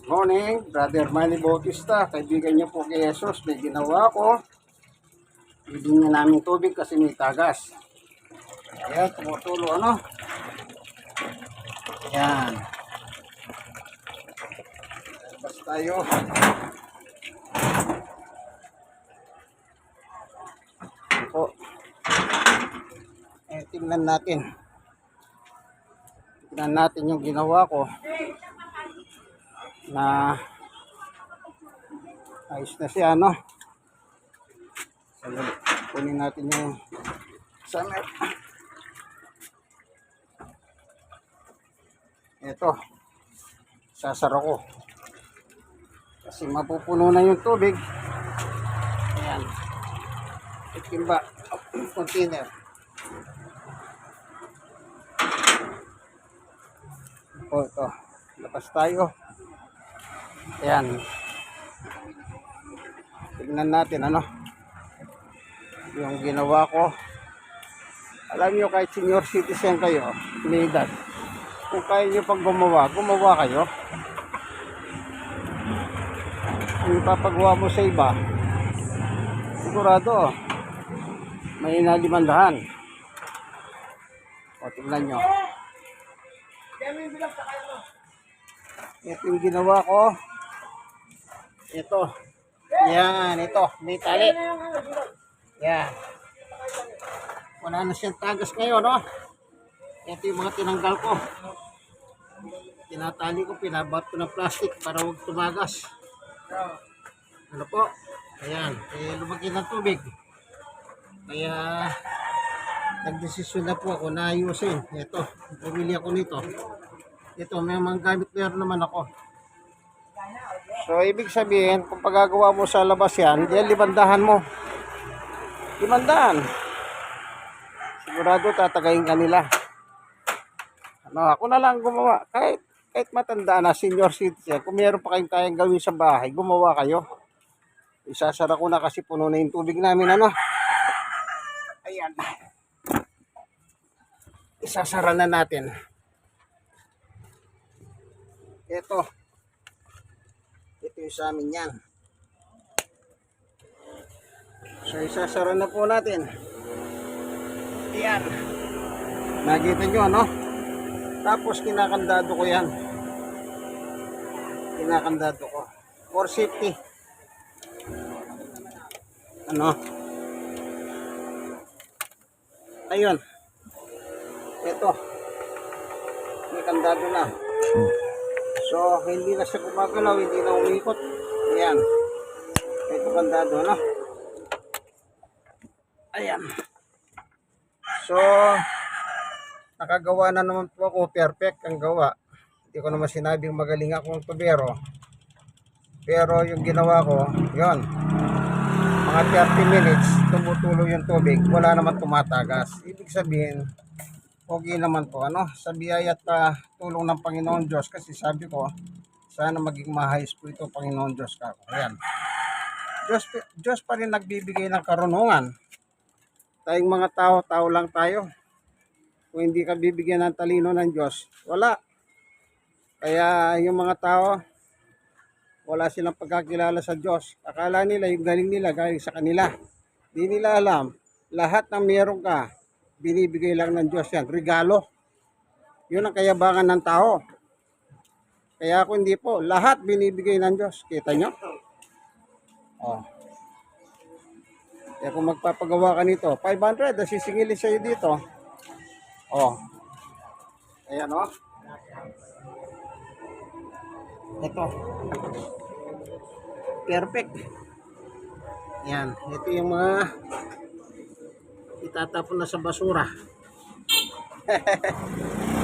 Morning, Brother Manny Bautista. Kaibigan niyo po kay Jesus. May ginawa ko. Bibigyan niya namin tubig kasi may tagas. Ayan, tumutulo ano. Ayan. Labas tayo. Ito. Tingnan natin. Tingnan natin yung ginawa ko. Na ayos na siya, no? So, kunin natin yung summer. Ito, sasara ko kasi mapupuno na yung tubig. Ayan, itimba container. Ito, labas tayo. Ayan, tignan natin ano yung ginawa ko. Alam nyo, kahit senior citizen kayo, may edad, kung kaya nyo pag gumawa kayo. Kung ipapagawa mo sa iba, sigurado may nalimandahan. O, tignan nyo. Ito yung ginawa ko. Ito. Yan, ito. May tali. Yan. Wala na siyang tagas ngayon, no? Ito yung mga tinanggal ko. Tinatali ko, pinabat ko ng plastic para huwag tumagas. Ano po? Ayan. Lumaki ng tubig. Kaya nagdesisyon na po ako na ayusin. Ito. Pumili ako nito. Ito, may mga gamit meron naman ako. So, ibig sabihin, kung pagagawa mo sa labas yan, diyan libandahan mo. Libandahan. Sigurado tatagayin ka nila. Ano, ako na lang gumawa. Kahit matanda na, senior citizen, kung meron pa kayong kayang gawin sa bahay, gumawa kayo. Isasara ko na kasi puno na yung tubig namin, ano. Ayan. Isasara na natin. Ito yung sa amin yan. So, isasara na po natin. Ayan. Nakita nyo, no? Tapos, kinakandado ko yan. Kinakandado ko. For safety. Ano? Ayun. Ito. May kandado na. So, hindi na siya gumagalaw, hindi na umikot. Ayan. Ito kandado, no? Ayan. So, nakagawa na naman po ako. Perfect ang gawa. Hindi ko naman sinabing magaling akong tubero. Pero yung ginawa ko, yun. Mga 30 minutes, tumutulo yung tubig. Wala naman tumatagas. Ibig sabihin, okay naman po, ano, sa biyaya at tulong ng Panginoon Diyos, kasi sabi ko, sana maging mahayos po ito, Panginoon Diyos ka. Ayan. Diyos pa rin nagbibigay ng karunungan. Tayong mga tao lang tayo. Kung hindi ka bibigyan ng talino ng Diyos, wala. Kaya yung mga tao, wala silang pagkakilala sa Diyos. Akala nila yung galing nila, galing sa kanila. Di nila alam, lahat ng meron ka, binibigay lang ng Diyos yan. Regalo. Yun ang kayabangan ng tao. Kaya ako hindi po. Lahat binibigay ng Diyos. Kita nyo? Oh. Kaya kung magpapagawa ka nito, 500, nasisingilin sa'yo dito. Oh. Ayan, oh. Ito. Perfect. Ayan. Ito yung mga itatapon na sa basura.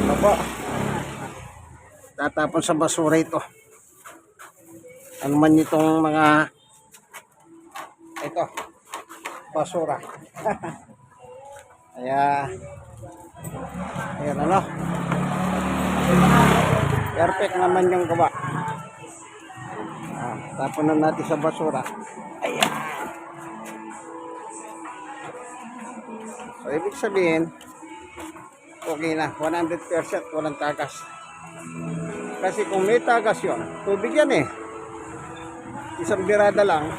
Ano po? Tatapon sa basura ito. Ano man itong mga ito, basura. Ayan. Ayan, ano? Perfect naman yung gawa. Tapon na natin sa basura. Ayan. So, ibig sabihin, okay na. 100% walang tagas. Kasi kung may tagas yun, tubig yan eh. Isang birada lang,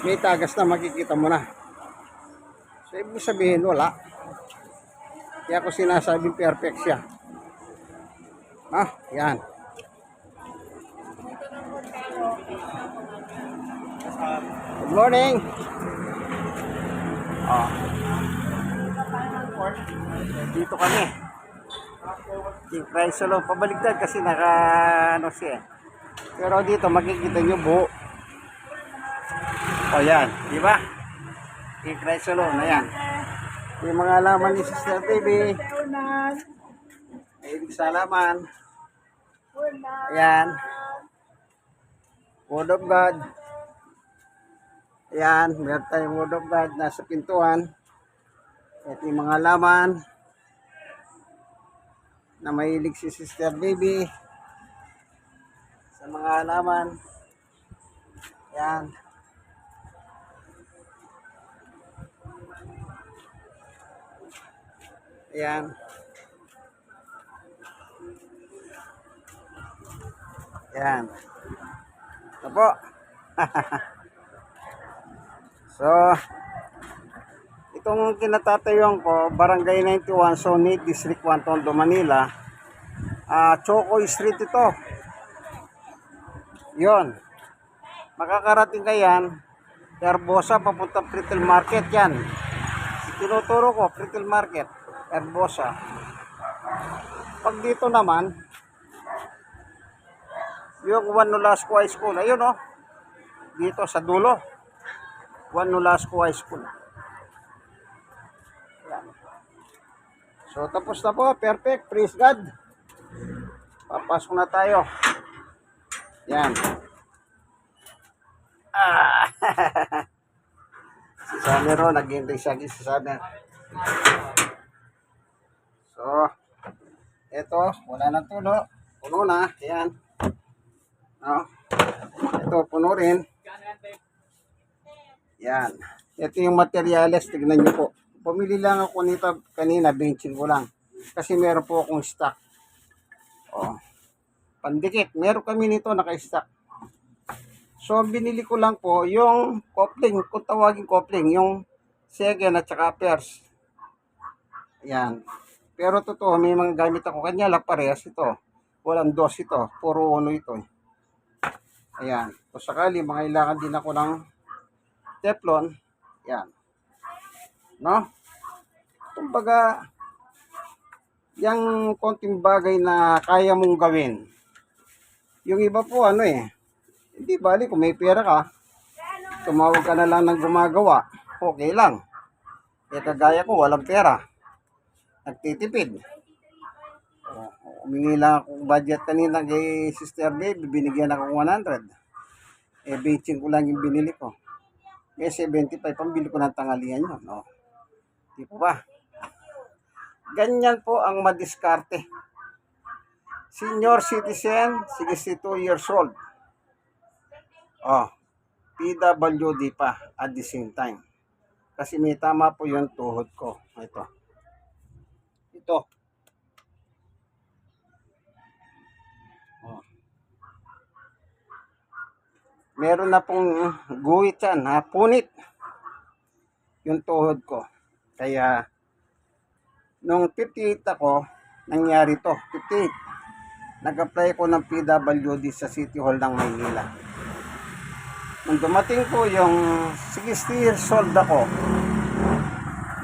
may tagas na, makikita mo na. So, ibig sabihin, wala. Kaya ako sinasabing perfect siya. Yan. Good morning. Dito kami. King Chrysolo, pabaligtad kasi naka ano siya. Pero dito makikita nyo buo. Yan, di ba? King Chrysolo na yan. Yung mga laman ni Sister Baby. Mahilig sa laman. Ayan. Word of God. Ayan, meron tayong Word of God nasa pintuan. Ito yung mga laman na mahilig si Sister Baby sa mga halaman. Yan. Yan. Yan. Ito po. So, itong kinatatayuan ko, Barangay 91, Sonit, District 1, Tondo, Manila. Choco Street ito. Yon. Makakarating ka yan, Herbosa, papunta Pritil Market yan. Tinuturo ko, Pritil Market, Herbosa. Pag dito naman, yung Juan Nolasco High School, ayun o. Dito sa dulo. Juan Nolasco High School. Yan. So, tapos na po. Perfect. Praise God. Papasok na tayo. Yan. Si Samero, nag-intay siya si Samer. So, eto, wala nang tulo. Puno na. Yan. Ito, puno rin. Yan. Ito yung materials. Tignan nyo po. Pumili lang ako nito kanina. Benching ko lang. Kasi meron po akong stock. Pandikit. Meron kami nito naka-stock. So, binili ko lang po yung coupling. Kung tawagin coupling. Yung second at saka first. Yan. Pero totoo, may mga gamit ako. Kanya lang parehas ito. Walang dos ito. Puro uno ito. Ayan. Kung sakali, mangailangan din ako ng Teflon. Yan. No? Kumbaga, yung konting bagay na kaya mong gawin. Yung iba po, hindi bali kung may pera ka, tumawag ka na lang ng gumagawa. Okay lang. Kagaya ko, walang pera. Nagtitipid. Humingi lang akong budget kanina kay Sister Baby, binigyan akong 100. Benching ko lang yung binili ko. May 75, pambili ko ng tangalian yun. Di po ba? Ganyan po ang madiskarte. Senior citizen, 62 years old. PWD pa at the same time. Kasi may tama po yung tuhod ko. Ito. Meron na pong guhit yan, punit yung tuhod ko. Kaya, nung 58 ako, nangyari to, 58. Nag-apply ko ng PWD sa City Hall ng Maynila. Nung dumating po yung 60 years old ako,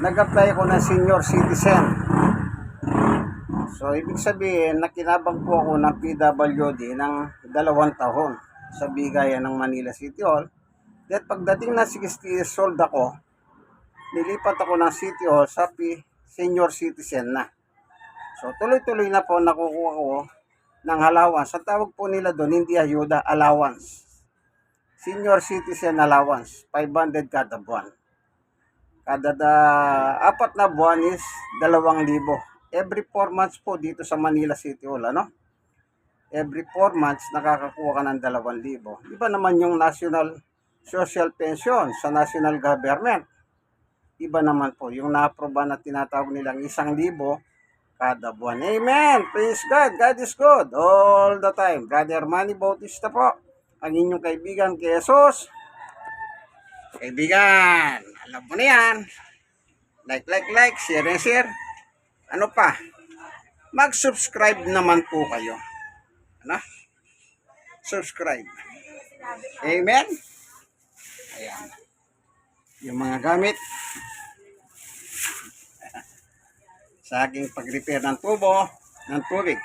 nag-apply ko ng senior citizen. So, ibig sabihin, nakinabang po ako ng PWD ng 2 taon sa bigayan ng Manila City Hall. At pagdating na 60 years old ako, nilipat ako ng City Hall sa senior citizen na. So, tuloy-tuloy na po nakukuha ko ng allowance. Ang tawag po nila doon, hindi ayuda, allowance. Senior citizen allowance, 500 kada buwan. Kada 4 na buwan is 2,000. Every 4 months po dito sa Manila City Hall, Every 4 months, nakakakuha ka ng 2,000. Iba naman yung National Social Pension sa National Government. Iba naman po, yung na-aproba na tinatawag nilang 1,000 kada buwan. Amen. Praise God. God is good all the time. Brother Manny Bautista po, ang inyong kaibigan kay Jesus. Kaibigan, alam mo na yan. Like, share. Ano pa? Mag-subscribe naman po kayo. Ano? Subscribe. Amen? Ayan. Yung mga gamit sa aking pag-repair ng tubo, ng tubig.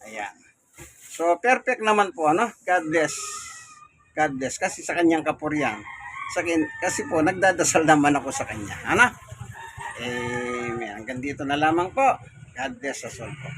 Ayan. So, perfect naman po, ano? God bless. God bless. Kasi sa kanyang kapurihan. Kasi po, nagdadasal naman ako sa kanya. Ano? Amen. Hanggang dito na lamang po. God bless us all po.